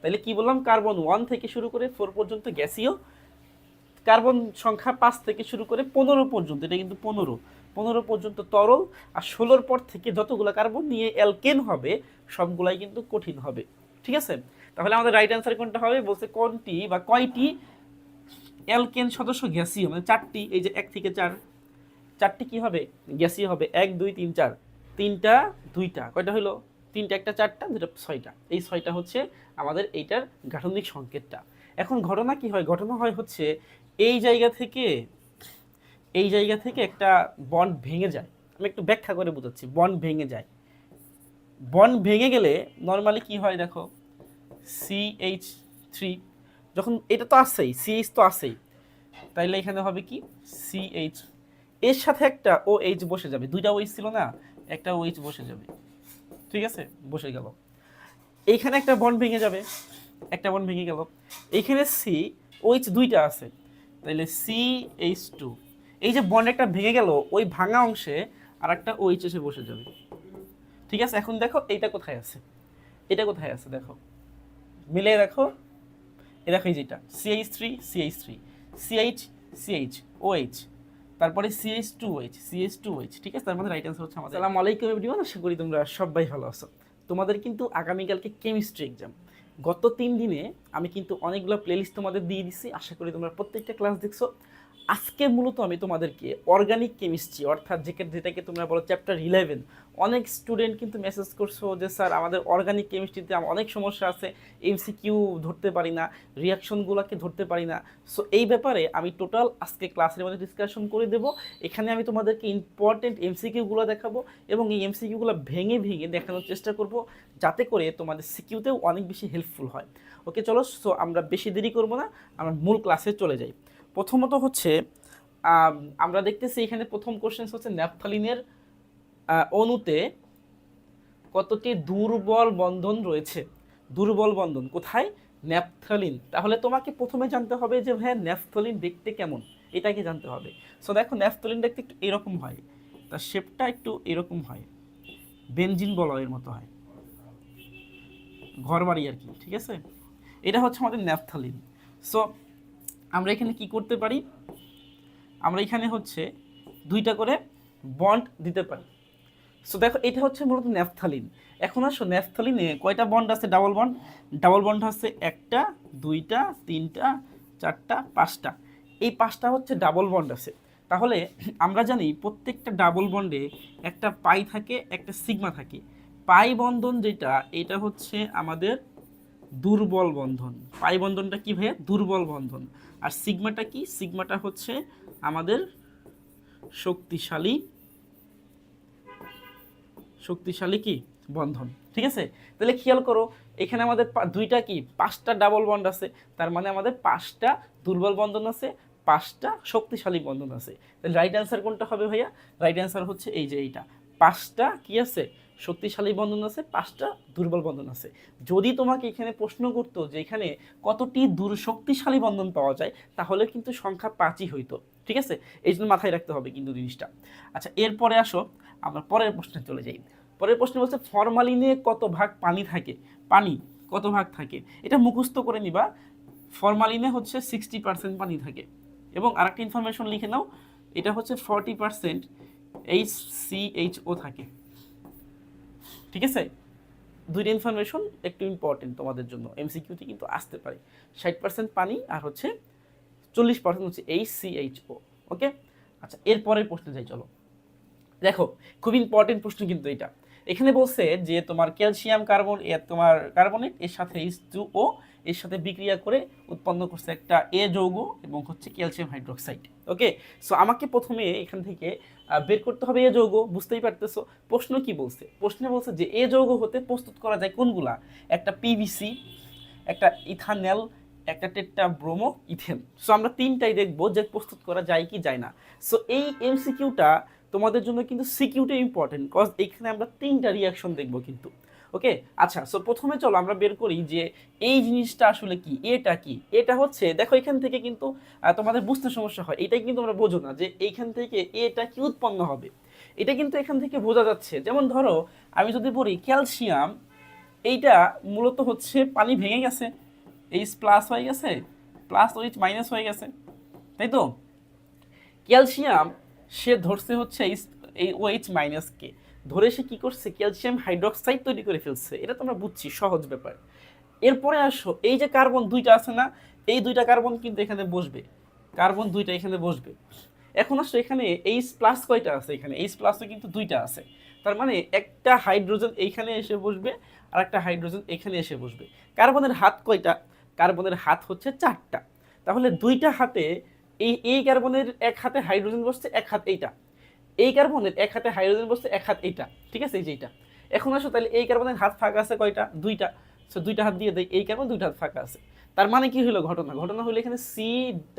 তাহলে কি বললাম, কার্বন 1 থেকে শুরু করে 4 পর্যন্ত গ্যাসীয়, কার্বন সংখ্যা 5 থেকে শুরু করে 15 পর্যন্ত, এটা কিন্তু 15 পর্যন্ত তরল, আর 16 পর থেকে যতগুলো কার্বন নিয়ে অ্যালকেন হবে সবগুলাই কিন্তু কঠিন হবে। ঠিক আছে, তাহলে আমাদের রাইট অ্যান্সার কোনটা হবে, বলছে কোনটি বা কয়টি অ্যালকেন সদস্য গ্যাসীয়, মানে 4টি, এই যে 1 থেকে 4, 4টি কি হবে, গ্যাসীয় হবে। 1 2 3 4, 3টা 2টা, কয়টা হলো, 3টা 1টা 4টা 2টা 6টা, এই 6টা হচ্ছে আমাদের এইটার গাঠনিক সংকেতটা। এখন ঘটনা কি হয়, ঘটনা হয় হচ্ছে এই জায়গা থেকে, এই জায়গা থেকে একটা বন্ড ভেঙে যায়। আমি একটু ব্যাখ্যা করে বোঝাচ্ছি, বন্ড ভেঙে যায়। বন্ড ভেঙে গেলে নর্মালি কি হয় দেখো, CH3, যখন এটা তো আছেই, CH তো আছেই, তাইলে এখানে হবে কি CH, এর সাথে একটা OH বসে যাবে, দুইটা OH ছিল না, একটা OH বসে যাবে। ঠিক আছে, বসে গেল। এইখানে একটা বন্ড ভেঙে যাবে, একটা বন্ড ভেঙে গেল। এইখানে OH দুইটা আছে, তাইলে CH2, এই যে বন্ড একটা ভেঙে গেল, ওই ভাঙা অংশে আর একটা OH এসে বসে যাবে। ঠিক আছে, এখন দেখো এইটা কোথায় আছে, এটা কোথায় আছে দেখো, মিলে দেখো, এ দেখো এই যেটা CH3 CH3 CH CH OH, তারপরে CH2OH CH2OH। ঠিক আছে, তার মানে রাইট অ্যান্সার হচ্ছে আমাদের। আসসালামু আলাইকুম এভরিওয়ান, আশা করি তোমরা সবাই ভালো আছো। তোমাদের কিন্তু আগামীকালকে কেমিস্ট্রি এক্সাম। গত 3 দিনে আমি কিন্তু অনেকগুলো প্লেলিস্ট তোমাদের দিয়ে দিচ্ছি, আশা করি তোমরা প্রত্যেকটা ক্লাস দেখছো। আজকে মূলত আমি তোমাদেরকে অর্গানিক কেমিস্ট্রি, অর্থাৎ যেটাকে তোমরা বলো চ্যাপ্টার 11, অনেক স্টুডেন্ট কিন্তু মেসেজ করছো যে স্যার আমাদের অর্গানিক কেমিস্ট্রিতে অনেক সমস্যা আছে, এমসিকিউ ধরতে পারি না, রিয়াকশনগুলোকে ধরতে পারি না। সো এই ব্যাপারে আমি টোটাল আজকে ক্লাসের মধ্যে ডিসকাশন করে দেবো। এখানে আমি তোমাদেরকে ইম্পর্টেন্ট এমসিকিউগুলো দেখাবো এবং এই এমসিকিউগুলো ভেঙে ভেঙে দেখানোর চেষ্টা করব, যাতে করে তোমাদের সিকিউতেও অনেক বেশি হেল্পফুল হয়। ওকে চলো, সো আমরা বেশি দেরি করব না, আমরা মূল ক্লাসে চলে যাই। প্রথমত হচ্ছে আমরা দেখতেছি এখানে প্রথম কোশ্চেন হচ্ছে ন্যাপথালিনের অণুতে কতটি দুর্বল বন্ধন রয়েছে। দুর্বল বন্ধন কোথায়, ন্যাপথালিন। তাহলে তোমাকে প্রথমে জানতে হবে যে হ্যাঁ ন্যাপথালিন দেখতে কেমন, এটাকে জানতে হবে। সো দেখো ন্যাপথালিন দেখতে একটু এরকম হয়, তার শেপটা একটু এরকম হয়, বেনজিন বলয়ের মতো হয়, ঘরবাড়ি আর কি। ঠিক আছে, এটা হচ্ছে আমাদের ন্যাপথালিন। সো আমরা এখানে কি করতে পারি, আমরা এখানে হচ্ছে দুইটা করে বন্ড দিতে পারি। সো দেখো এটা হচ্ছে মূলত ন্যাপথালিন। এখন আসো ন্যাপথালিনে কয়টা বন্ড আছে, ডাবল বন্ড, ডাবল বন্ড আছে 1টা 2টা 3টা 4টা 5টা, এই 5টা হচ্ছে ডাবল বন্ড আছে। তাহলে আমরা জানি প্রত্যেকটা ডাবল বন্ডে একটা পাই থাকে, একটা সিগমা থাকে। পাই বন্ধন যেটা, এটা হচ্ছে আমাদের দুর্বল বন্ধন। পাই বন্ধনটা কি ভাইয়া, দুর্বল বন্ধন। আর সিগমাটা কি, সিগমাটা হচ্ছে আমাদের শক্তিশালী, শক্তিশালী কি বন্ধন। ঠিক আছে, তাহলে খেয়াল করো এখানে আমাদের দুইটা কি 5টা ডাবল বন্ড আছে, তার মানে আমাদের 5টা দুর্বল বন্ধন আছে, 5টা শক্তিশালী বন্ধন আছে। তাহলে রাইট অ্যান্সার কোনটা হবে ভাইয়া, রাইট অ্যান্সার হচ্ছে এই যে এইটা, 5টা কি আছে শক্তিশালী বন্ধন আছে, 5টা দুর্বল বন্ধন আছে। যদি তোমাকে এখানে প্রশ্ন করতো যে এখানে কতটি শক্তিশালী বন্ধন পাওয়া যায়, তাহলে কিন্তু সংখ্যা 5ই হইতো। ঠিক আছে, এই জন্য মাথায় রাখতে হবে কিন্তু জিনিসটা। আচ্ছা এরপরে আসো আমরা পরের প্রশ্নে চলে যাই। পরের প্রশ্ন বলছে ফরমালিনে কত ভাগ পানি থাকে, পানি কত ভাগ থাকে, এটা মুখস্থ করে নিবা। ফরমালিনে হচ্ছে 60% পানি থাকে, এবং আরেকটা ইনফরমেশন লিখে নাও, এটা হচ্ছে 40% HCHO থাকে। ঠিক আছে, দুইটা ইনফরমেশন একটু ইম্পর্টেন্ট তোমাদের জন্য, এমসিকিউতে কিন্তু আসতে পারে। 60% পানি আর হচ্ছে 40% হচ্ছে HCHO। ওকে, আচ্ছা এরপরের প্রশ্নে যাই চলো। দেখো খুব ইম্পর্টেন্ট প্রশ্ন কিন্তু এটা। এখানে বলছে যে তোমার ক্যালসিয়াম কার্বন, তোমার কার্বনেট এর সাথে H2O এর সাথে বিক্রিয়া করে উৎপন্ন করছে একটা এ যৌগ এবং হচ্ছে ক্যালসিয়াম হাইড্রোক্সাইড। ওকে, সো আমাকে প্রথমে এখান থেকে বের করতে হবে এ যৌগ, বুঝতেই পারতেছো। প্রশ্ন কি বলছে, প্রশ্নে বলছে যে এ যৌগ হতে প্রস্তুত করা যায় কোনগুলা, একটা পিভিসি, একটা ইথানল, একটা টেট্রা ব্রোমো ইথেন। সো আমরা তিনটাই দেখবো যে প্রস্তুত করা যায় কি যায় না। সো এই এমসিকিউটা তোমাদের জন্য কিন্তু সিকিউটা ইম্পর্টেন্ট, কজ এখানে আমরা 3টা রিয়াকশন দেখবো কিন্তু। ওকে, আচ্ছা সো প্রথমে চলো আমরা বের করি যে এই জিনিসটা আসলে কি, এটা কি। এটা হচ্ছে দেখো এখান থেকে কিন্তু তোমাদের বুঝতে সমস্যা হয়, এটাই কিন্তু আমরা বোঝো না যে এইখান থেকে এটা কি উৎপন্ন হবে। এটা কিন্তু এখান থেকে বোঝা যাচ্ছে, যেমন ধরো আমি যদি বলি ক্যালসিয়াম এইটা মূলত হচ্ছে পানি ভেঙে গেছে, এইচ প্লাস হয়ে গেছে, প্লাস ওইচ মাইনাস হয়ে গেছে, তাই তো। ক্যালসিয়াম সে ধরছে হচ্ছে এই ওএইচ মাইনাস কে, ধরে সে কি করছে, ক্যালসিয়াম হাইড্রোক্সাইড তৈরি করে ফেলছে। এটা তো আমরা বুঝছি, সহজ ব্যাপার। এরপরে আসো, এই যে কার্বন দুইটা আছে না, এই দুইটা কার্বন কিন্তু এখানে বসবে, কার্বন দুইটা এখানে বসবে। এখন আসো এখানে এইচ প্লাস কয়টা আছে, এখানে এইচ প্লাসও কিন্তু দুইটা আছে। তার মানে একটা হাইড্রোজেন এইখানে এসে বসবে, আর একটা হাইড্রোজেন এখানে এসে বসবে। কার্বনের হাত কয়টা, কার্বনের হাত হচ্ছে 4টা। তাহলে দুইটা হাতে এই কার্বনের এক হাতে হাইড্রোজেন বসছে, এক হাত এইটা, এই কার্বনের এক হাতে হাইড্রোজেন বসছে, এক হাত এইটা, ঠিক আছে, এই যে এইটা। এখন আসো তাহলে এই কার্বনের হাত ফাঁকা আছে কয়টা, দুইটা। সো দুইটা হাত দিয়ে দেয়, এই কার্বন দুইটা হাত ফাঁকা আছে। তার মানে কি হলো ঘটনা, ঘটনা হলো এখানে সি,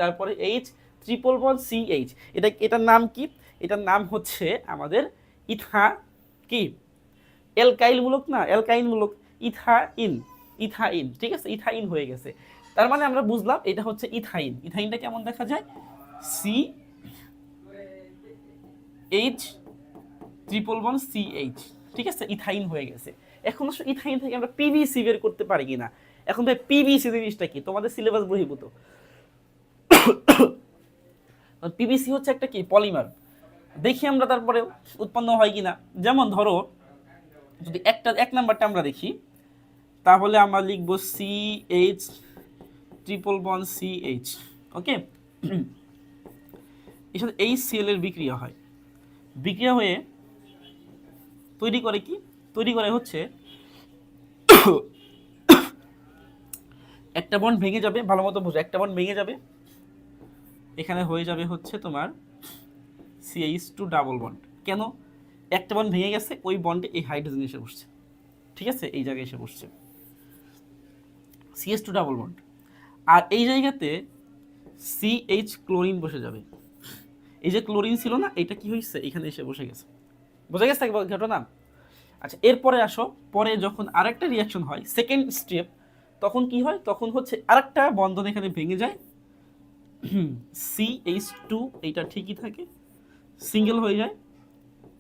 তারপরে H, triple bond C H. এটার নাম কি, এটার নাম হচ্ছে আমাদের কি অ্যালকাইল মূলক না, অ্যালকাইন মূলক, ইথাইন, ইথাইন, ঠিক আছে, ইথাইন হয়ে গেছে। তার মানে আমরা বুঝলাম এটা হচ্ছে ইথাইন। ইথাইনটা কেমন দেখা যায়, C H triple bond C H, ঠিক আছে, ইথাইন হয়ে গেছে। এখন আসলে ইথাইন থেকে আমরা পিভিসি বের করতে পারি কিনা। এখন ভাই পিভিসি জিনিসটা কি, তোমাদের সিলেবাস বহির্ভূত। পিভিসি হচ্ছে একটা কি পলিমার, দেখি আমরা তারপরে উৎপন্ন হয় কিনা। যেমন ধরো যদি এক নাম্বারটা আমরা দেখি, তাহলে আমরা লিখবো C H triple bond C H, okay. এর সাথে HCl এর বিক্রিয়া হয়, বিক্রিয়া হয়ে তৈরি করে কি, তৈরি করে হচ্ছে একটা বন্ড ভেঙে যাবে, ভালো মতো বোঝো, একটা বন্ড ভেঙে যাবে, এখানে হয়ে যাবে হচ্ছে তোমার CH2 ডাবল বন্ড। কেন, একটা বন্ড ভেঙে গেছে, ওই বন্ডে এই হাইড্রোজেন এসে বসছে, ঠিক আছে, এই জায়গায় এসে বসছে CH2 ডাবল বন্ড। আর এই জায়গাতে CH ক্লোরিন বসে যাবে, এই যে ক্লোরিন ছিল না, এটা কি হয়েছে, এখানে এসে বসে গেছে। বোঝা গেছে ঘটনা। আচ্ছা, এরপরে আসো, পরে যখন আরেকটা রিয়াকশন হয়, সেকেন্ড স্টেপ, তখন কি হয়, তখন হচ্ছে আরেকটা বন্ধন এখানে ভেঙে যায়, CH2 এইটা ঠিকই থাকে, সিঙ্গেল হয়ে যায়,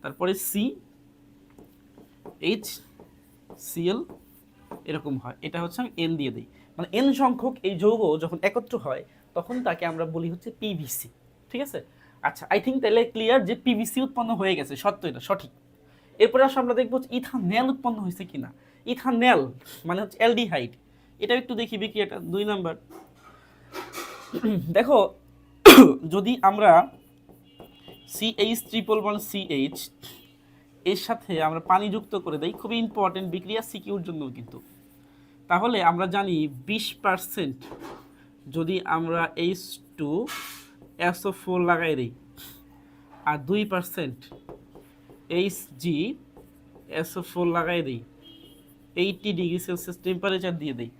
তারপরে CHCl এরকম হয়। এটা হচ্ছে আমি N দিয়ে দিই, মানে N সংখ্যক এই যৌগ যখন একত্র হয় তখন তাকে আমরা বলি হচ্ছে পিভিসি, ঠিক আছে। আচ্ছা, আই থিঙ্ক তাহলে ক্লিয়ার যে পিভিসি উৎপন্ন হয়ে গেছে, সত্য, এটা সঠিক। এরপরে আসলে আমরা দেখবো ইথানল উৎপন্ন হয়েছে কিনা। ইথানল মানে হচ্ছে অ্যালডিহাইড, এটা একটু দেখি বিক্রিয়াটা 2 নাম্বার। দেখো যদি আমরা CH ট্রিপল বন্ড CH এর সাথে আমরা পানি যুক্ত করে দেই, খুবই ইম্পর্টেন্ট বিক্রিয়া সিকিউর জন্য কিন্তু, তাহলে আমরা জানি 20% যদি আমরা H2SO4 লাগাই দিই আর 2% HgSO4 লাগাই দিই, 80 ডিগ্রি সেলসিয়াস টেম্পারেচার দিয়ে দিই,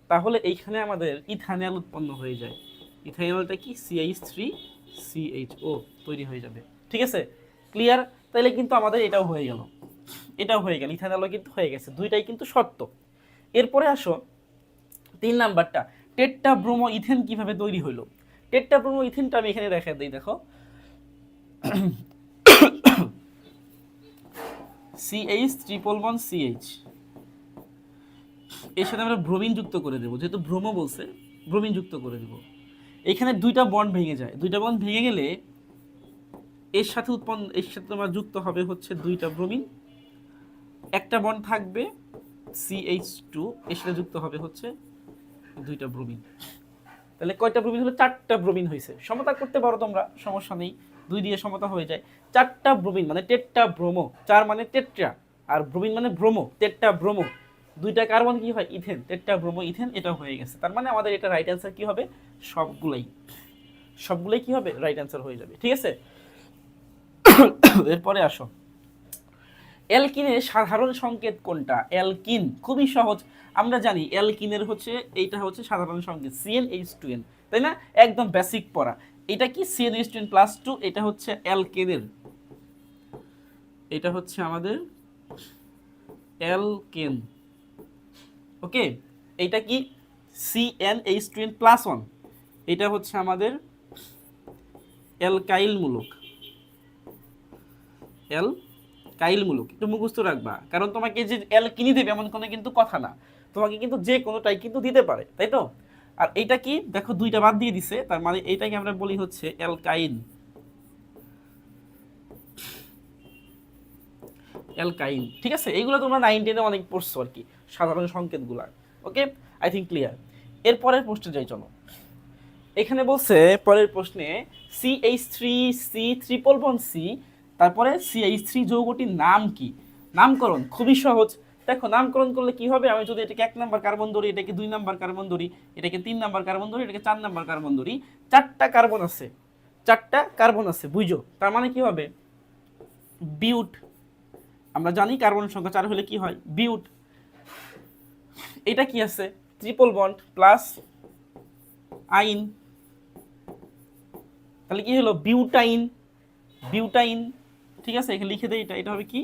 তাহলে এইখানে আমাদের ইথানল উৎপন্ন হয়ে যায়। ইথানলটা কি, CH3CHO তৈরি হয়ে যাবে, ঠিক আছে, ক্লিয়ার। তাহলে কিন্তু আমাদের এটাও হয়ে গেল, এটাও হয়ে গেল, ইথানলও কিন্তু হয়ে গেছে, দুইটাই কিন্তু সত্য। এরপরে আসো 3 নাম্বারটা, টেট্রাব্রোমো ইথেন কিভাবে তৈরি হলো। টেট্রাব্রোমো ইথেনটা আমি এখানে দেখা দিই, দেখো CH ট্রিপল বন্ড CH এর সাথে আমরা ব্রোমিন যুক্ত করে দেবো, যেহেতু ব্রোমো বলছে ব্রোমিন যুক্ত করে দেবো। এখানে দুইটা বন্ড ভেঙে যায়, দুইটা বন্ড ভেঙে গেলে এর সাথে তোমার যুক্ত হবে হচ্ছে 2টা ব্রোমিন, একটা বন্ড থাকবে CH2, এর সাথে যুক্ত হবে হচ্ছে 2টা ব্রোমিন। তাহলে কয়টা ব্রোমিন হলো, 4টা ব্রোমিন হয়েছে। সমতা করতে পারো তোমরা, সমস্যা নেই, 2 দিয়ে সমতা হয়ে যায়। 4টা ব্রোমিন মানে টেট্রাব্রোমো, 4 মানে টেট্রা আর ব্রোমিন মানে ব্রোমো, টেট্রাব্রোমো, 2টা কার্বন কি হয়, ইথেন, টেট্রাব্রোমো ইথেন, এটা হয়ে গেছে। তার মানে আমাদের এটা রাইট অ্যান্সার কি হবে, সবগুলাই কি হবে, রাইট অ্যান্সার হয়ে যাবে, ঠিক আছে। এরপরে আসো, অ্যালকিনের সাধারণ সংকেত কোনটা। অ্যালকিন খুবই সহজ, আমরা জানি অ্যালকিনের হচ্ছে এইটা হচ্ছে সাধারণ সংকেত CnH2n, তাই না, একদম বেসিক পড়া। এটা কি CnH2n+2, এটা হচ্ছে অ্যালকেনের, এটা হচ্ছে আমাদের অ্যালকেন, ওকে। এইটা কি CnH2n+1, এটা হচ্ছে আমাদের অ্যালকাইল মূলক, কাইলমূলক, একটু মুখস্থ রাখবা, কারণ তোমাকে যে অ্যালকিনি দেবে এমন কোনো কিন্তু কথা না, তোমাকে কিন্তু যে কোনোটাই কিন্তু দিতে পারে, তাই তো। আর এইটা কি দেখো, দুইটা বাদ দিয়ে দিছে, তার মানে এইটাকে আমরা বলি হচ্ছে অ্যালকাইন। অ্যালকাইন, ঠিক আছে। এইগুলো তোমরা 9-10-এ অনেক পড়ছো আর কি, সাধারণ সংকেতগুলা। ওকে, আই থিঙ্ক ক্লিয়ার। এর পরের প্রশ্নে যাই চলো। এখানে বলছে পরের প্রশ্নে CH3C, তারপরে CH3 যৌগটির নাম কি? নামকরণ খুবই সহজ। দেখো নামকরণ করলে কি হবে, আমি যদি এটাকে 1 নাম্বার কার্বন ধরি, এটাকে 2 নাম্বার কার্বন ধরি, এটাকে 3 নাম্বার কার্বন ধরি, এটাকে 4 নাম্বার কার্বন ধরি, 4টা কার্বন আছে, 4টা কার্বন আছে, বুঝো। তার মানে কি হবে, বিউট। আমরা জানি কার্বনের সংখ্যা 4 হলে কি হয়, বিউট। এটা কি আছে, ট্রিপল বন্ড প্লাস আইন, তাহলে কি হলো, বিউটাইন। বিউটাইন, ঠিক আছে, এখানে লিখে দেই, এটা হবে কি,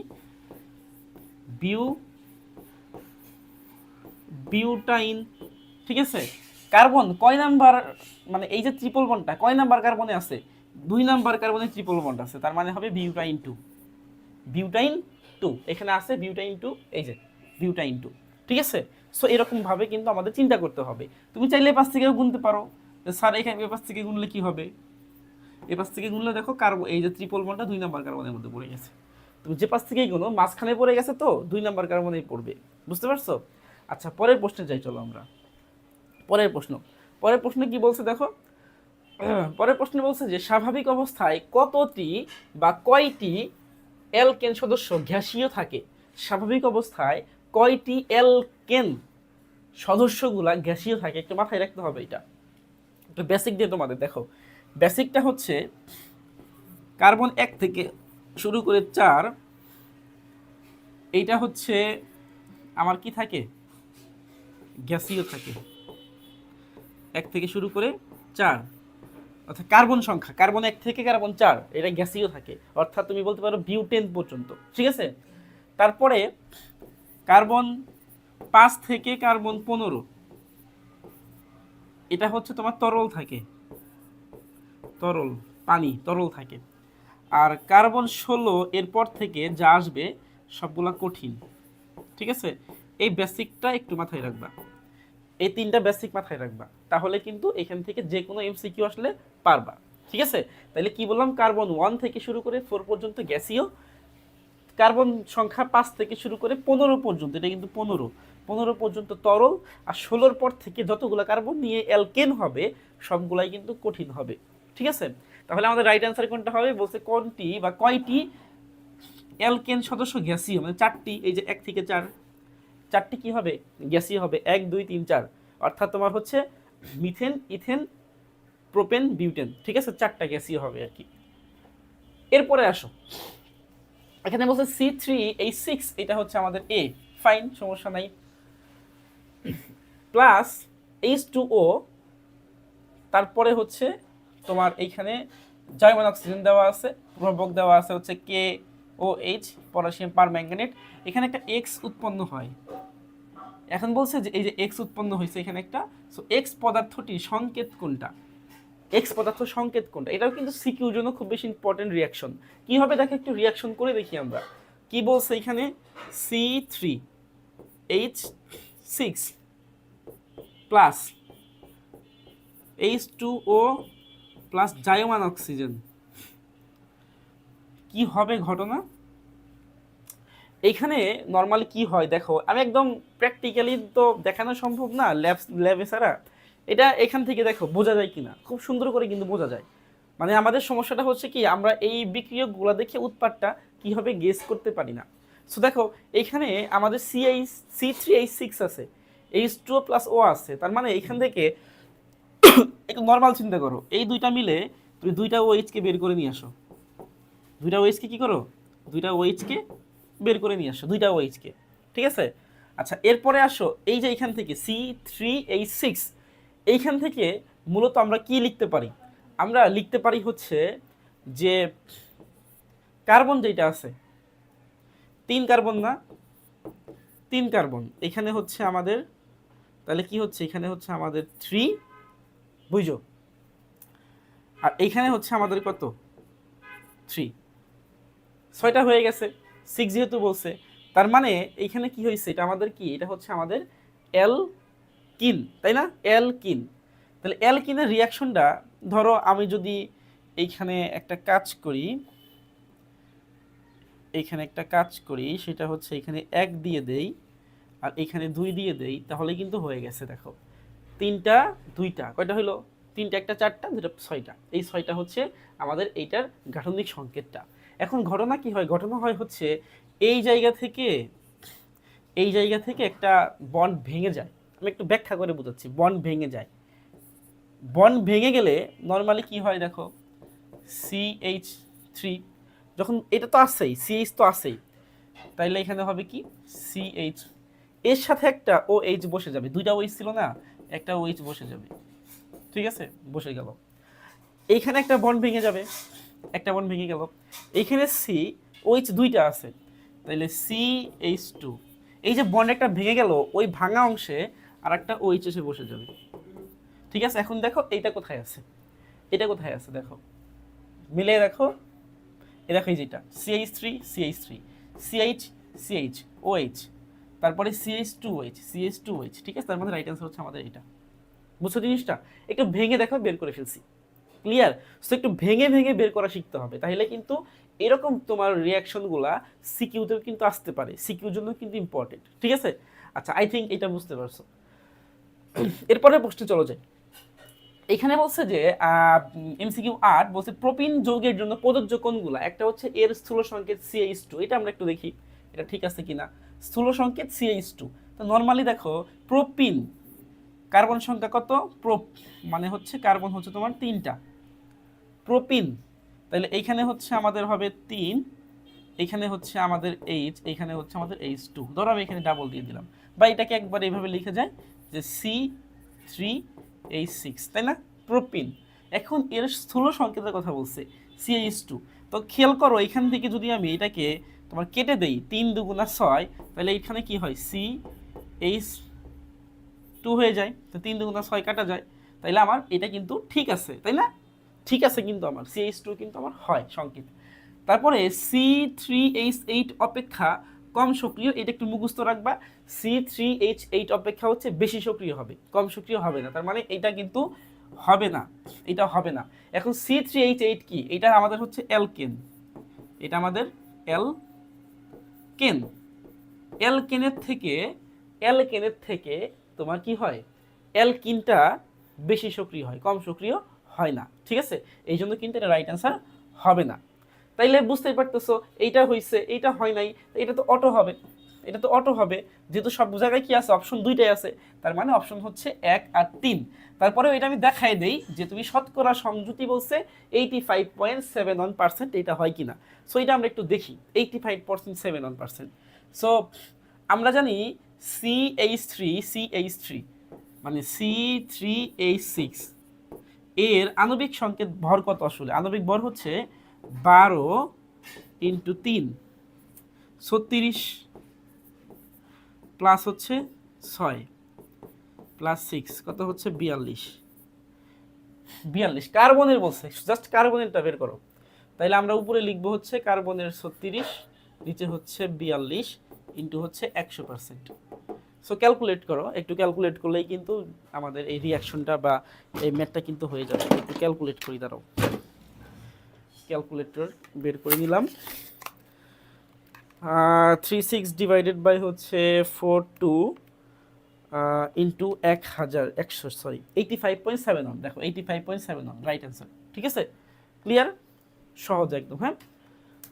বিউটাইন, ঠিক আছে। কার্বন কয় নাম্বার, মানে এই যে ট্রিপল বন্ডটা কয় নাম্বার কার্বনে আছে, 2 নাম্বার কার্বনে ট্রিপল বন্ড আছে, তার মানে হবে বিউটাইন 2। বিউটাইন 2 এখানে আছে, বিউটাইন 2, এই যে বিউটাইন 2, ঠিক আছে। সো এরকম ভাবে কিন্তু আমাদের চিন্তা করতে হবে। তুমি চাইলে পাশ থেকেও গুনতে পারো, স্যার এখানে পাশ থেকে গুনলে কি হবে, এই পাশ থেকে গুনলে দেখো কার্বন, এই যে ট্রিপল বন্ডটা 2 নাম্বার কার্বনের মধ্যে পড়ে গেছে। তুমি যে পাশ থেকেই গুনো মাঝখানে পড়ে গেছে, তো 2 নাম্বার কার্বনেই পড়বে, বুঝতে পারছো। আচ্ছা পরের প্রশ্নে যাই চলো আমরা। পরের প্রশ্নে কি বলছে দেখো, পরের প্রশ্নে বলছে যে স্বাভাবিক অবস্থায় কতটি বা কয়টি অ্যালকেন সদস্য গ্যাসীয় থাকে। স্বাভাবিক অবস্থায় কয়টি অ্যালকেন সদস্যগুলা গ্যাসীয় থাকে, একটু মাথায় রাখতে হবে। এটা একটু বেসিক দিয়ে তোমাদের দেখো, বেসিকটা হচ্ছে কার্বন 1 থেকে শুরু করে 4, এইটা হচ্ছে আমার কি থাকে, গ্যাসীয় থাকে। 1 থেকে শুরু করে 4, অর্থাৎ কার্বন সংখ্যা, কার্বন 1 থেকে কার্বন 4, এটা গ্যাসীয় থাকে, অর্থাৎ তুমি বলতে পারো বিউটেন পর্যন্ত, ঠিক আছে। তারপরে কার্বন 5 থেকে কার্বন 15, এটা হচ্ছে তোমার তরল থাকে, তরল, পানি তরল থাকে। আর কার্বন 16 এরপর থেকে যা আসবে সবগুলা কঠিন, ঠিক আছে। এই বেসিকটা একটু মাথায় রাখবা, এই 3টা বেসিক মাথায় রাখবা, তাহলে কিন্তু এখান থেকে যে কোনো এমসিকিউ আসলে পারবা, ঠিক আছে। তাহলে কি বললাম, কার্বন 1 থেকে শুরু করে 4 পর্যন্ত গ্যাসীয়, কার্বন সংখ্যা 5 থেকে শুরু করে 15 পর্যন্ত, এটা কিন্তু 15 পর্যন্ত তরল, আর 16 পর থেকে যতগুলো কার্বন নিয়ে অ্যালকেন হবে সবগুলাই কিন্তু কঠিন হবে, ঠিক আছে। তাহলে আমাদের রাইট অ্যান্সার কোনটা হবে, বলছে কোনটি বা কয়টি অ্যালকেন সদস্য গ্যাসীয়, মানে 4টি, এই যে 1 থেকে 4, 4টি কি হবে, গ্যাসীয় হবে, 1 2 3 4, অর্থাৎ তোমার হচ্ছে মিথেন, ইথেন, প্রোপেন, বিউটেন, ঠিক আছে, 4টা গ্যাসীয় হবে আর কি। এরপরে আসো, এখানে বলছে C3H6, এটা হচ্ছে আমাদের এ, ফাইন, সমস্যা নাই, প্লাস H2O, তারপরে হচ্ছে তোমার এইখানে জার্মান অক্সিজেন দেওয়া আছে, প্রভাবক দেওয়া আছে হচ্ছে KOH, পটাশিয়াম পারম্যাঙ্গানেট, এখানে একটা X উৎপন্ন হয়। এখন বলছে যে এই যে X উৎপন্ন হয়েছে এখানে একটা, সো X পদার্থটি সংকেত কোনটা, এক্স পদার্থ সংকেত কোনটা, এটাও কিন্তু সিকিউর জন্য খুব বেশি ইম্পর্টেন্ট রিয়াকশন। কি হবে দেখো, একটু রিয়াকশন করে দেখি আমরা, কি বলছে এখানে, C3H6 plus H2O plus German oxygen, কি হবে ঘটনা এইখানে। নর্মালি কি হয় দেখো, আমি একদম প্র্যাকটিক্যালি তো দেখানো সম্ভব না ল্যাবে ছাড়া, এটা এখান থেকে দেখো বোঝা যায় কিনা, খুব সুন্দর করে কিন্তু বোঝা যায়। মানে আমাদের সমস্যাটা হচ্ছে কি, আমরা এই বিক্রিয়কগুলো দেখে উৎপাদটা কি হবে গেস করতে পারি না। সো দেখো এইখানে আমাদের C3H6 আছে, H2O প্লাস O আছে, তার মানে এইখান থেকে একটু নর্মাল চিন্তা করো, এই দুইটা মিলে তুমি 2টা OH কে বের করে নিয়ে আসো, 2টা OH কে কি করো, 2টা OH কে বের করে নিয়ে আসো, 2টা OH কে, ঠিক আছে। আচ্ছা এরপরে আসো, এই যে এখান থেকে C3H6, এইখান থেকে মূলত আমরা কি লিখতে পারি, আমরা লিখতে পারি হচ্ছে যে কার্বন যেটা আছে 3 কার্বন না, 3 কার্বন, এখানে হচ্ছে আমাদের, তাহলে কি হচ্ছে, এখানে হচ্ছে আমাদের 3, বুঝো, আর এইখানে হচ্ছে আমাদের কত, 3, 6টা হয়ে গেছে। 6 যেহেতু বলছে, তার মানে এইখানে কি হয়েছে, এটা আমাদের কি, এটা হচ্ছে আমাদের অ্যালকিন, তাই না, অ্যালকিন। তাহলে অ্যালকিনের রিয়াকশনটা, ধরো আমি যদি এইখানে একটা কাজ করি, এইখানে একটা কাজ করি, সেটা হচ্ছে এখানে 1 দিয়ে দেই আর এখানে 2 দিয়ে দেই, তাহলে কিন্তু হয়ে গেছে। দেখো 3টা 2টা কয়টা হলো, 3টা একটা 4টা 2টা 6টা, এই 6টা হচ্ছে আমাদের এইটার গাঠনিক সংকেতটা। এখন ঘটনা কি হয়, ঘটনা হয় হচ্ছে এই জায়গা থেকে, এই জায়গা থেকে একটা বন্ড ভেঙে যায়। আমি একটু ব্যাখ্যা করে বোঝাচ্ছি, বন্ড ভেঙে যায়। বন্ড ভেঙে গেলে নর্মালি কি হয় দেখো, CH3, যখন এটা তো আছেই, CH তো আছেই, তাইলে এখানে হবে কি CH, এর সাথে একটা OH বসে যাবে, দুইটা OH ছিল না, একটা OH বসে যাবে, ঠিক আছে, বসে গেল। এইখানে একটা বন্ড ভেঙে যাবে, একটা বন্ড ভেঙে গেল, এইখানে OH দুইটা আছে, তাইলে CH2, এই যে বন্ড একটা ভেঙে গেল, ওই ভাঙা অংশে আর একটা OH এসে বসে যাবে, ঠিক আছে। এখন দেখো এইটা কোথায় আছে, এটা কোথায় আছে, দেখো মিলে দেখো, এ দেখো এই যেটা CH3 CH3 CH CH OH, তারপরে CH2OH CH2OH, ঠিক আছে। তার মানে রাইট অ্যান্সার হচ্ছে আমাদের এটা। বুঝছো জিনিসটা, একটু ভেঙে দেখো, বের করে ফেলছি, ক্লিয়ার। সো একটু ভেঙে ভেঙে বের করা শিখতে হবে, তাহলে কিন্তু এরকম তোমার রিয়াকশনগুলা সিকিউতেও কিন্তু আসতে পারে, সিকিউর জন্য কিন্তু ইম্পর্টেন্ট, ঠিক আছে। আচ্ছা, আই থিঙ্ক এটা বুঝতে পারছো। এরপরে প্রশ্নে চলো যাই। এখানে বলছে যে MCQ8 বলছে প্রোপিন যৌগের জন্য প্রযোজ্য কোনগুলা, একটা হচ্ছে এর স্থূল সংকেত CH2, এটা আমরা একটু দেখি এটা ঠিক আছে কিনা। স্থূল সংকেত CH2, তো নরমালি দেখো প্রোপিন কার্বন সংখ্যা কত, মানে হচ্ছে কার্বন হচ্ছে তোমার 3টা, প্রোপিন, তাহলে এইখানে হচ্ছে আমাদের হবে 3, এইখানে হচ্ছে আমাদের H, এইখানে হচ্ছে আমাদের H2, ধরো আমি এখানে ডাবল দিয়ে দিলাম, বা এটাকে একবার এইভাবে লিখে যায় যে C3H6, তাই না, প্রোপিন। এখন এর স্থূল সংকেতের কথা বলছে CH2, তো খেয়াল করো এখান থেকে যদি আমি এটাকে তোমার কেটে দেই 3 দুগুণা 6, তাহলে এইখানে কি হয় CH2 হয়ে যায়, তো 3 দুগুণা 6 কাটা যায়, তাইলে আমার এটা কিন্তু ঠিক আছে, তাই না, ঠিক আছে, কিন্তু আমার CH2 কিন্তু আমার হয় সংকেত। তারপরে C3H8 অপেক্ষা কম সক্রিয়, এটা একটু মুখস্থ রাখবা, C3H8 অপেক্ষা হচ্ছে বেশি সক্রিয় হবে, কম সক্রিয় হবে না, তার মানে এটা কিন্তু হবে না, এটা হবে না। এখন C3H8 কি, এটা আমাদের হচ্ছে অ্যালকেন, এটা আমাদের অ্যালকেন, অ্যালকেনের থেকে তোমার কি হয়, অ্যালকিনটা বেশি সক্রিয় হয়, কম সক্রিয় হয় না, ঠিক আছে। এই জন্য কিন্তু এটা রাইট অ্যান্সার হবে না। তাইলে বুঝতেই পারতেছো, এইটা হইছে, এইটা হয় নাই, এটা তো অটো হবে, এটা তো অটো হবে, যেহেতু সব জায়গায় কি আছে, অপশন দুইটাই আছে, তার মানে অপশন হচ্ছে 1 আর 3। তারপরেও এটা আমি দেখাই দেই যে তুমি শতকরা সংযুতি বলছে 85.71%, এটা হয় কিনা। সো এটা আমরা একটু দেখি, 85.71%। সো আমরা জানি CH3 মানে C3H6 এর আণবিক সংকেত ভর কত, আসলে আণবিক ভর হচ্ছে 12 × 3 36 প্লাস হচ্ছে 6 প্লাস 6 কত হচ্ছে 42 কার্বনের বলছে, জাস্ট কার্বনেরটা বের করো, তাইলে আমরা উপরে লিখবো হচ্ছে কার্বনের 36, নিচে হচ্ছে 42 ইন্টু হচ্ছে 100%। সো ক্যালকুলেট করো, একটু ক্যালকুলেট করলেই কিন্তু আমাদের এই রিয়াকশনটা বা এই ম্যাথটা কিন্তু হয়ে যাবে। একটু ক্যালকুলেট করি, দাঁড়াও, ক্যালকুলেটর বের করে নিলাম। 36 ডিভাইডেড বাই হচ্ছে 42 ইন্টু 100 সরি 85.71, দেখো 85.71 রাইট অ্যান্সার, ঠিক আছে, ক্লিয়ার, সহজ একদম। হ্যাঁ,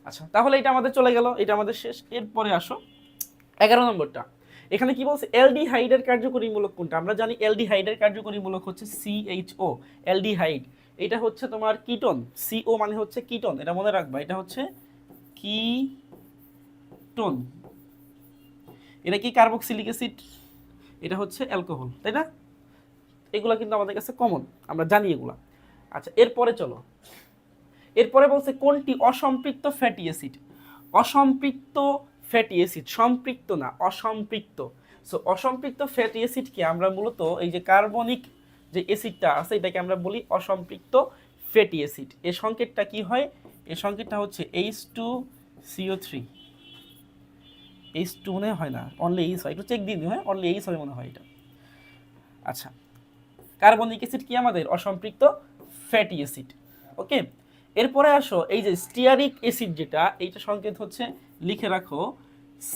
আচ্ছা, তাহলে এটা আমাদের চলে গেল, এটা আমাদের শেষ। এরপরে আসো 11 নম্বরটা। এখানে কি বলছে, অ্যালডিহাইডের কার্যকরী মূলক কোনটা, আমরা জানি অ্যালডিহাইডের কার্যকরী মূলক হচ্ছে CHO, অ্যালডিহাইড, এটা হচ্ছে তোমার কিটোন, CO মানে হচ্ছে কিটোন, এটা মনে রাখবা, এটা হচ্ছে কিটোন, এটা কি কার্বক্সিলিক অ্যাসিড, এটা হচ্ছে অ্যালকোহল, তাই না, এগুলা কিন্তু আমাদের কাছে কমন, আমরা জানি এগুলা। আচ্ছা, এরপরে চলো, এরপরে বলছে কোনটি অসম্পৃক্ত ফ্যাটি অ্যাসিড, অসম্পৃক্ত ফ্যাটি অ্যাসিড, সম্পৃক্ত না, অসম্পৃক্ত। সো অসম্পৃক্ত ফ্যাটি অ্যাসিডকে আমরা মূলত এই যে কার্বনিক যে অ্যাসিডটা আছে এটাকে আমরা বলি অসম্পৃক্ত ফ্যাটি অ্যাসিড। এর সংকেতটা কি হয়, এর সংকেতটা হচ্ছে H2CO3, H2 মনে হয় না, অনলি এইচ হয়, একটু চেক দিয়ে দিই, হ্যাঁ অনলি এইচ হবে মনে হয় এটা। আচ্ছা, কার্বনিক অ্যাসিড কি আমাদের অসম্পৃক্ত ফ্যাটি অ্যাসিড। ওকে, এরপরে আসো এই যে স্টিয়ারিক অ্যাসিড যেটা, এইটা সংকেত হচ্ছে লিখে রাখো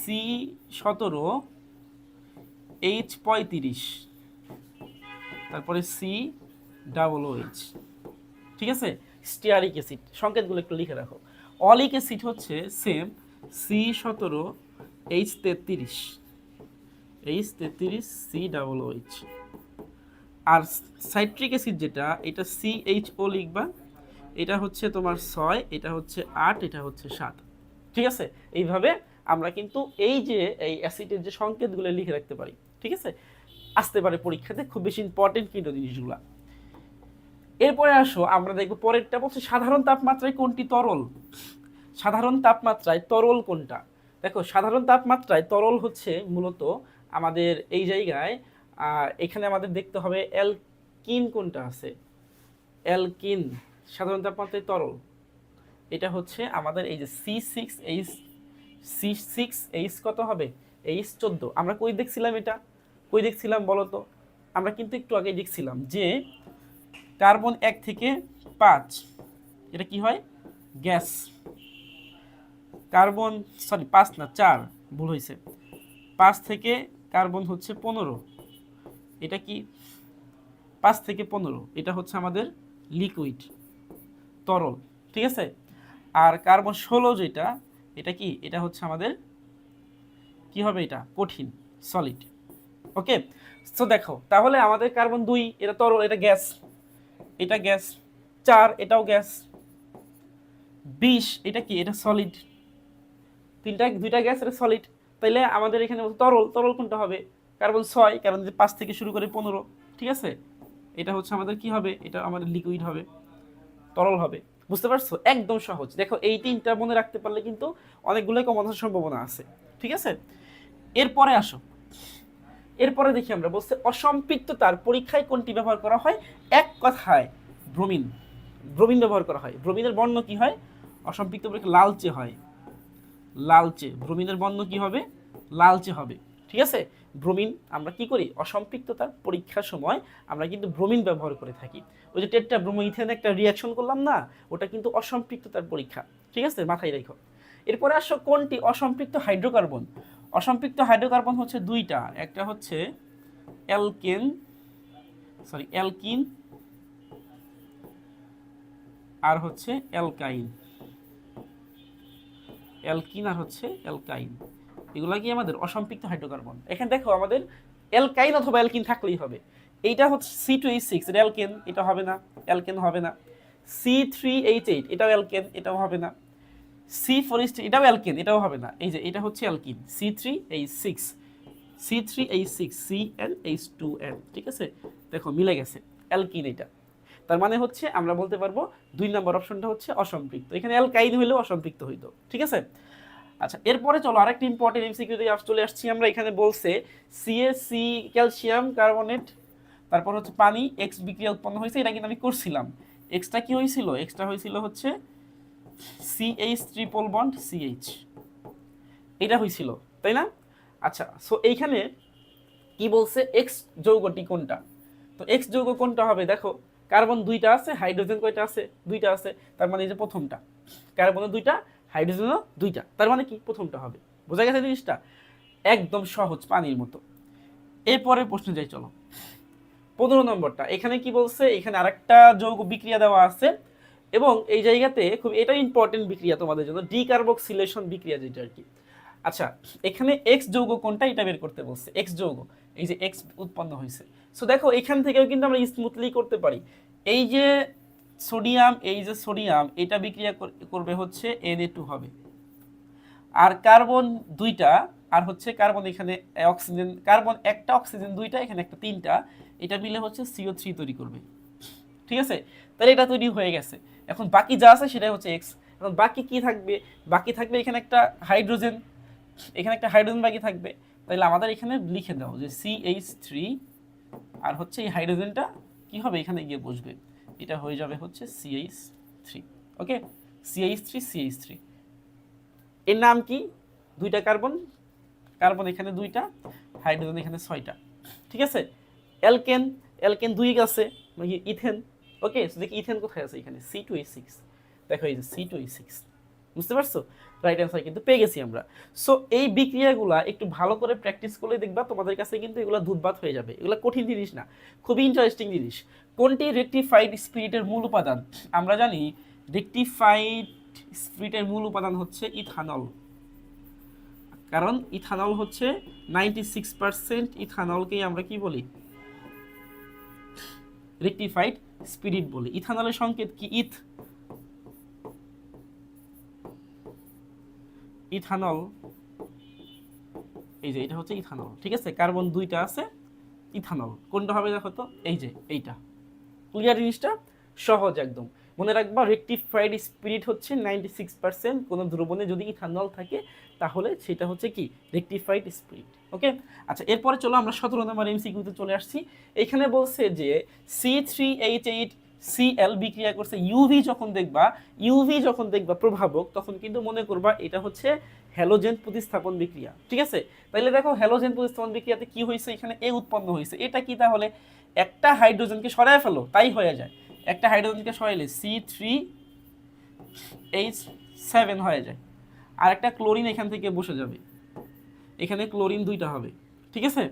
C17H35, তারপরে COOH। ঠিক আছে, স্টিয়ারিক অ্যাসিড সংকেতগুলো একটু লিখে রাখো। অলিক অ্যাসিড হচ্ছে সেম C17H33COOH। আর সাইট্রিক অ্যাসিড যেটা, এটা CHO লিখবা, এটা হচ্ছে তোমার 6, এটা হচ্ছে 8, এটা হচ্ছে 7। ঠিক আছে, এইভাবে আমরা কিন্তু এই যে এই অ্যাসিডের যে সংকেতগুলো লিখে রাখতে পারি। ঠিক আছে, আসতে পারে পরীক্ষাতে, খুব বেশি ইম্পর্টেন্ট কিন্তু জিনিসগুলো। এরপরে আসো আমরা দেখবো পরেরটা, বলছে সাধারণ তাপমাত্রায় কোনটি তরল। সাধারণ তাপমাত্রায় তরল কোনটা? দেখো, সাধারণ তাপমাত্রায় তরল হচ্ছে মূলত আমাদের এই জায়গায় এখানে আমাদের দেখতে হবে অ্যালকিন কোনটা আছে। অ্যালকিন সাধারণ তাপমাত্রায় তরল, এটা হচ্ছে আমাদের এই যে C6H কত হবে, H14। আমরা কই দেখছিলাম এটা, কই দেখছিলাম বলো তো? আমরা কিন্তু একটু আগে দেখছিলাম যে কার্বন 1 থেকে 5, এটা কি হয়, গ্যাস। কার্বন 5 না 4, ভুল হয়েছে, 5 থেকে কার্বন হচ্ছে 15, এটা কি 5 থেকে 15, এটা হচ্ছে আমাদের লিকুইড তরল। ঠিক আছে, আর কার্বন 16 যেটা, এটা কি, এটা হচ্ছে আমাদের কি হবে, এটা কঠিন সলিড। ওকে, তো দেখো তাহলে আমাদের কার্বন 2 এটা তরল, এটা গ্যাস, এটা গ্যাস। 4 এটাও গ্যাস। 20 এটা কি, এটা সলিড। দুইটা গ্যাস, এটা সলিড। তাইলে আমাদের এখানে তরল, তরল কোনটা হবে, কার্বন 6, কারণ যে 5 থেকে শুরু করে 15। ঠিক আছে, এটা হচ্ছে আমাদের কি হবে, এটা আমাদের লিকুইড হবে, তরল হবে। বুঝতে পারছো, একদম সহজ। দেখো এই তিনটা মনে রাখতে পারলে কিন্তু অনেকগুলোই কমন আসার সম্ভাবনা আছে। ঠিক আছে, এরপরে আসো, এরপরে দেখি আমরা, বলছে অসম্পৃক্ততার পরীক্ষায় কোনটি ব্যবহার করা হয়। এক কথায় ব্রোমিন, ব্রোমিন ব্যবহার করা হয়। ব্রোমিনের বর্ণ কি হয়, অসম্পৃক্ত পরীক্ষা লালচে হয়, লালচে। ব্রোমিনের বর্ণ কি হবে, লালচে হবে। ঠিক আছে, ব্রোমিন আমরা কি করি, অসম্পৃক্ততার পরীক্ষার সময় আমরা কিন্তু ব্রোমিন ব্যবহার করে থাকি। ওই যে টেট্রা ব্রোমো ইথেন একটা রিয়াকশন করলাম না, ওটা কিন্তু অসম্পৃক্ততার পরীক্ষা। ঠিক আছে, মাথায় রেখো। এরপরে আসো কোনটি অসম্পৃক্ত হাইড্রোকার্বন। অসম্পৃক্ত হাইড্রোকার্বন হচ্ছে দুইটা, একটা হচ্ছে অ্যালকিন আর হচ্ছে অ্যালকাইন। অ্যালকিন আর হচ্ছে অ্যালকাইন, এগুলা কি আমাদের অসম্পৃক্ত হাইড্রোকার্বন। এখানে দেখো আমাদের অ্যালকাইন অথবা অ্যালকিন থাকলেই হবে। এইটা হচ্ছে C2H6, এটা অ্যালকেন, এটা হবে না, অ্যালকেন হবে না। C3H8 এটাও অ্যালকেন, এটাও হবে না। C4H3 এটাও অ্যালকেন, এটাও হবে না। এই যে এটা হচ্ছে অ্যালকিন, C3H6 CnH2n। ঠিক আছে, দেখো মিলে গেছে, অ্যালকিন এটা। তার মানে হচ্ছে আমরা বলতে পারবো 2 নম্বর অপশনটা হচ্ছে অসম্পৃক্ত। এখানে অ্যালকাইন হইলেও অসম্পৃক্ত হইতো। ঠিক আছে, আচ্ছা এরপরে চলো আরেকটা ইম্পর্টেন্ট এমসিকিউতে চলে আসছি আমরা। এখানে বলছে CaC ক্যালসিয়াম কার্বনেট, তারপর হচ্ছে পানি, এক্স বিক্রিয়া উৎপন্ন হয়েছে। এটা কিন্তু আমি করছিলাম। এক্সটা কি হয়েছিল, এক্সটা হয়েছিল হচ্ছে CH ট্রিপল বন্ড CH, এটা হয়েছিল, তাই না? আচ্ছা, সো এইখানে কি বলছে, এক্স যৌগটি কোনটা। তো এক্স যৌগ কোনটা হবে, দেখো কার্বন 2টা আছে, হাইড্রোজেন কয়টা আছে, 2টা আছে। তার মানে এই যে প্রথমটা, কার্বনের 2টা, হাইড্রোজেনও 2টা, তার মানে কি প্রথমটা হবে। বোঝা গেছে জিনিসটা, একদম সহজ, পানির মতো। এরপরে প্রশ্ন যাই, চলো 15 নম্বরটা। এখানে কি বলছে, এখানে আরেকটা যৌগ বিক্রিয়া দেওয়া আছে, এবং এই জায়গাতে খুব এটা ইম্পর্টেন্ট বিক্রিয়া তোমাদের জন্য, ডিকার্বক্সিলেশন বিক্রিয়া যেটা আর কি। আচ্ছা, এখানে এক্স যৌগ কোনটা এটা বের করতে বলছে। এক্স যৌগ, এই যে এক্স উৎপন্ন হয়েছে। সো দেখো এখান থেকেও কিন্তু আমরা স্মুথলি করতে পারি। এই যে সোডিয়াম, এই যে সোডিয়াম, এটা বিক্রিয়া করবে হচ্ছে Na2 হবে। আর কার্বন 2টা, আর হচ্ছে কার্বন এখানে অক্সিজেন, কার্বন একটা, অক্সিজেন 2টা, এখানে একটা 3টা, এটা মিলে হচ্ছে CO3 তৈরি করবে। ঠিক আছে, তাহলে এটা তৈরি হয়ে গেছে। এখন বাকি যা আছে সেটাই হচ্ছে এক্স। এখন বাকি কি থাকবে, বাকি থাকবে এখানে একটা হাইড্রোজেন, এখানে একটা হাইড্রোজেন বাকি থাকবে। তাহলে আমাদের এখানে লিখে দাও যে CH3, আর হচ্ছে এই হাইড্রোজেনটা কি হবে, এখানে গিয়ে বসবে, এটা হয়ে যাবে হচ্ছে CH3। ওকে, CH3 এর নাম কি, 2টা কার্বন, কার্বন এখানে 2টা, হাইড্রোজেন এখানে 6টা। ঠিক আছে, অ্যালকেন, অ্যালকেন 2 আছে, মানে ইথেন। ওকে, সো দেখি ইথেন কোথায় আছে, এখানে C2H6। দেখো এই যে C2H6, বুঝতে পারছো? রাইট অ্যান্সার কিন্তু পেয়ে গেছি আমরা। সো এই বিক্রিয়াগুলা একটু ভালো করে প্র্যাকটিস করলে দেখবা তোমাদের কাছে কিন্তু এগুলো দুধভাত হয়ে যাবে। এগুলো কঠিন জিনিস না, খুবই ইন্টারেস্টিং জিনিস। কোনটি রেকটিফাইড স্পিরিটের মূল উপাদান? আমরা জানি রেকটিফাইড স্পিরিটের মূল উপাদান হচ্ছে ইথানল, কারণ ইথানল হচ্ছে 96% ইথানলকেই আমরা কি বলি? রেকটিফাইড স্পিরিট বলি। ইথানলের সংকেত কি? ইথানল, এই যে এটা হচ্ছে ইথানল। ঠিক আছে, কার্বন 2টা আছে, ইথানল কোনটা হবে দেখো তো, এই যে এইটা। ক্লিয়ার? জিনিসটা সহজ একদম, মনে রাখবা রেকটিফাইড স্পিরিট হচ্ছে 96%। কোনো দ্রবণে যদি ইথানল থাকে তাহলে সেটা হচ্ছে কি? Rectified spirit. ওকে, আচ্ছা এরপরে চলো আমরা 17 নম্বর এমসিকিউতে চলে আসছি। এখানে বলছে যে C3H8Cl বিক্রিয়া করছে। ইউভি যখন দেখবা প্রভাবক, তখন কিন্তু মনে করবা এটা হচ্ছে হ্যালোজেন প্রতিস্থাপন বিক্রিয়া। ঠিক আছে, তাহলে দেখো হ্যালোজেন প্রতিস্থাপন বিক্রিয়াতে কি হয়েছে, এখানে এ উৎপন্ন হয়েছে। এটা কি? তাহলে একটা হাইড্রোজেনকে সরায় ফেলো, তাই হয়ে যায়। একটা হাইড্রোজেনকে সরাইলে C3H7 হয়ে যায়, আর একটা ক্লোরিন এখান থেকে বসে যাবে, এখানে ক্লোরিন 2টা হবে। ঠিক আছে,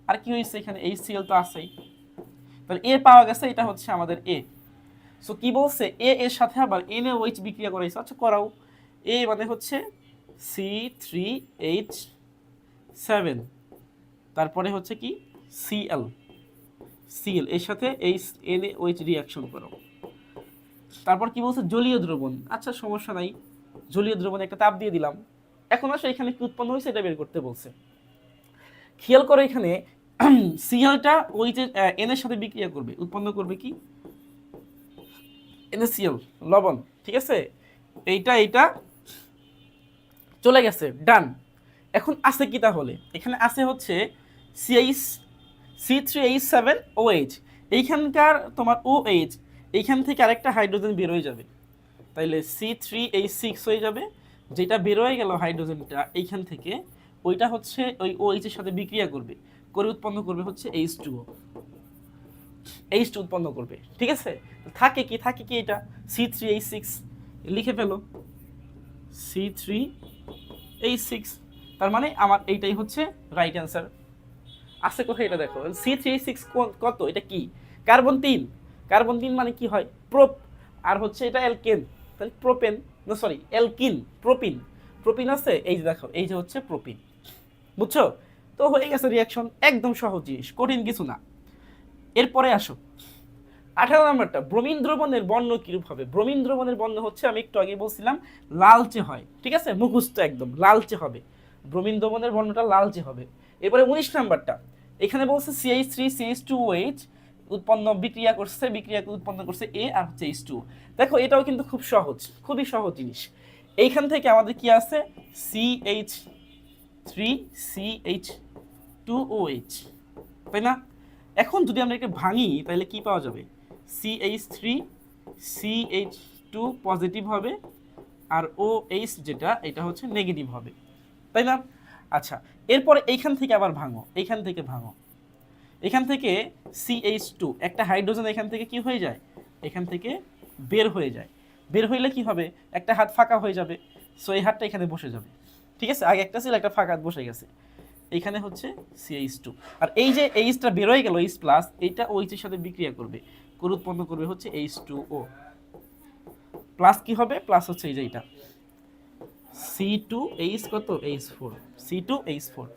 আর কি হয়েছে, এখানে HCl তো আছেই, তাহলে এ পাওয়া গেছে, এটা হচ্ছে আমাদের এ। সো কি বলছে, এ এর সাথে আবার NaOH বিক্রিয়া করাইছে। আচ্ছা করাও। এ মানে হচ্ছে C3H7, তারপরে হচ্ছে কি Cl এর সাথে এই NaOH রিঅ্যাকশন করো। তারপর কি বলছে, জলীয় দ্রবণ। আচ্ছা সমস্যা নাই, জলীয় দ্রবণে একটা তাপ দিয়ে দিলাম। এখন আসলে এখানে কি উৎপন্ন হয়েছে এটা বের করতে বলছে। খেয়াল করো এখানে Clটা ওই যে N এর সাথে বিক্রিয়া করবে, উৎপন্ন করবে কি? NaCl, লবণ। ঠিক আছে, এইটা চলে গেছে, ডান। এখন আছে কি তাহলে? এখানে আছে হচ্ছে C3H7OH, এইখানকার তোমার OH, এইখান থেকে আরেকটা হাইড্রোজেন বের হয়ে যাবে, তাইলে C3H6 হয়ে যাবে। যেটা বের হয়ে গেল হাইড্রোজেনটা এইখান থেকে, ওইটা হচ্ছে ওই OH এর সাথে বিক্রিয়া করবে, করে উৎপন্ন করবে হচ্ছে H2O, H2 উৎপন্ন করবে। ঠিক আছে, থাকে কি এটা C3H6, লিখে ফেলো C3H6। তার মানে আমার এইটাই হচ্ছে রাইট অ্যান্সার। আছে কোথায় এটা দেখো, C3H6 কত? এটা কি? কার্বন 3। কার্বন 3 মানে কি হয়? প্রোপ। আর হচ্ছে এটা অ্যালকেন, তাহলে প্রোপেন, না সরি অ্যালকিন, প্রোপিন আছে, এই যে দেখো, এই যে হচ্ছে প্রোপিন। বুঝছো? তো হয়ে গেছে রিঅ্যাকশন, একদম সহজ জিনিস, কঠিন কিছু না। এরপরে আসো 18 নম্বরটা, ব্রোমিন দ্রবণের বর্ণ কিরূপ হবে? ব্রোমিন দ্রবণের বর্ণ হচ্ছে, আমি একটু আগে বলছিলাম লালচে হয়। ঠিক আছে, মুখস্থ একদম লালচে হবে, ব্রোমিন দ্রবণের বর্ণটা লালচে হবে। এরপরে 19 নাম্বারটা, এখানে বলছে CH3CH2OH বিক্রিয়া উৎপন্ন করছে A আর হচ্ছে H2। দেখো এটাও কিন্তু খুব সহজ, খুবই সহজ জিনিস। এইখান থেকে আমাদের কি আছে, CH3CH2OH, তাই না? এখন যদি আমরা এটা ভাঙি তাহলে কি পাওয়া যাবে? CH3CH2 পজিটিভ হবে, আর OH যেটা, এটা হচ্ছে নেগেটিভ হবে, তাই না? আচ্ছা এরপরে এইখান থেকে আবার ভাঙো, এখান থেকে CH2, একটা হাইড্রোজেন এখান থেকে কি হয়ে যায়, এখান থেকে বের হয়ে যায়। বের হইলে কি হবে, একটা হাত ফাঁকা হয়ে যাবে, সো এই হাতটা এখানে বসে যাবে। ঠিক আছে, আগে একটা ছিল, একটা ফাঁকা হাত বসে গেছে, এইখানে হচ্ছে CH2। আর এই যে Hটা বের হয়ে গেল, H+, এইটা OH এর সাথে বিক্রিয়া করবে, করে উৎপন্ন করবে হচ্ছে H2O প্লাস। কি হবে প্লাস হচ্ছে এই যে এটা C2H কত, H4, C2H4।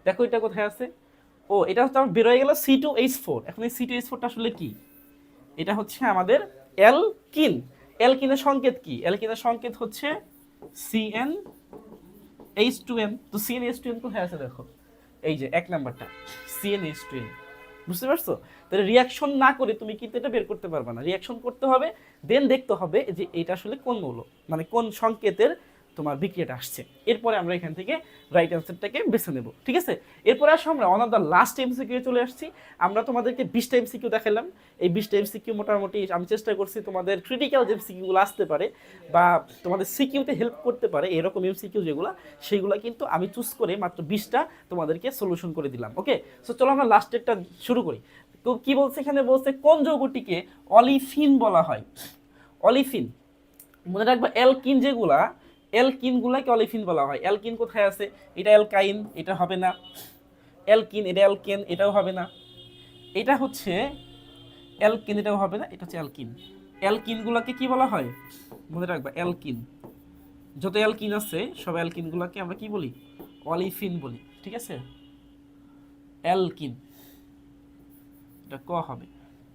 দেখো এটা কোথায় আছে, ও এটা হচ্ছে আমার বের হয়ে গেল C2H4। এখন এই C2H4টা আসলে কি? এটা হচ্ছে আমাদের অ্যালকিন। অ্যালকিনের সংকেত কি? অ্যালকিনের সংকেত হচ্ছে CnH2n। তো CnH2n কোথায় আছে দেখো, এই যে 1 নাম্বারটা CnH2n। বুঝতে পারছো? তাহলে রিঅ্যাকশন না করে তুমি কিন্তু এটা বের করতে পারবে না, রিঅ্যাকশন করতে হবে, দেন দেখতে হবে যে এটা আসলে কোন মৌল, মানে কোন সংকেতের তোমার বিক্রিয়াটা আসছে। এরপরে আমরা এখান থেকে রাইট অ্যান্সারটাকে বেছে নেব, ঠিক আছে। এরপরে আসো আমরা on of the last MCQ চলে আসছি। আমরা তোমাদেরকে 20টা এমসিকিউ দেখালাম। এই 20টা এমসিকিউ মোটামুটি আমি চেষ্টা করছি তোমাদের ক্রিটিক্যাল যে এমসিকিউগুলো আসতে পারে বা তোমাদের সিকিউতে হেল্প করতে পারে এরকম এমসিকিউ যেগুলো, সেইগুলো কিন্তু আমি চুজ করে মাত্র 20টা তোমাদেরকে সলিউশন করে দিলাম। ওকে, সো চলো আমরা লাস্টেরটা শুরু করি। তো কি বলছে এখানে, বলছে কোন যৌগটিকে অলিফিন বলা হয়। অলিফিন মনে রাখবা, অ্যালকিন যেগুলা, অ্যালকিনগুলাকে অলিফিন বলা হয়। অ্যালকিন কোথায় আছে? এটা অ্যালকাইন, এটা হবে না। অ্যালকিন, এটা অ্যালকেন, এটাও হবে না। এটা হচ্ছে অ্যালকিন, এটাও হবে না। এটা হচ্ছে অ্যালকিন। অ্যালকিনগুলোকে কি বলা হয় মনে রাখবা, অ্যালকিন। যত অ্যালকিন আছে সব অ্যালকিনগুলোকে আমরা কি বলি? অলিফিন বলি, ঠিক আছে। অ্যালকিন, এটা ক হবে,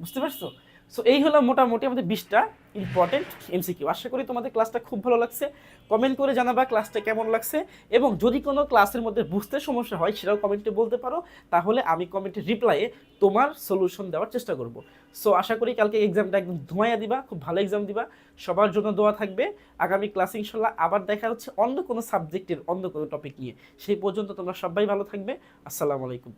বুঝতে পারছো? সো এই হলো মোটামুটি আমাদের 20টা ইম্পর্টেন্ট এমসিকিউ। আশা করি তোমাদের ক্লাসটা খুব ভালো লাগছে। কমেন্ট করে জানাবা ক্লাসটা কেমন লাগছে, এবং যদি কোনো ক্লাসের মধ্যে বুঝতে সমস্যা হয় সেটাও কমেন্টে বলতে পারো, তাহলে আমি কমেন্টে রিপ্লাইয়ে তোমার সলিউশন দেওয়ার চেষ্টা করব। সো আশা করি কালকে এক্সামটা একদম ধোঁয়া দিবা, খুব ভালো এক্সাম দিবা। সবার জন্য দোয়া থাকবে। আগামী ক্লাসে ইনশাল্লাহ আবার দেখা হচ্ছে অন্য কোনো সাবজেক্টের অন্য কোনো টপিক নিয়ে। সেই পর্যন্ত তোমরা সবাই ভালো থাকবে। আসসালামু আলাইকুম।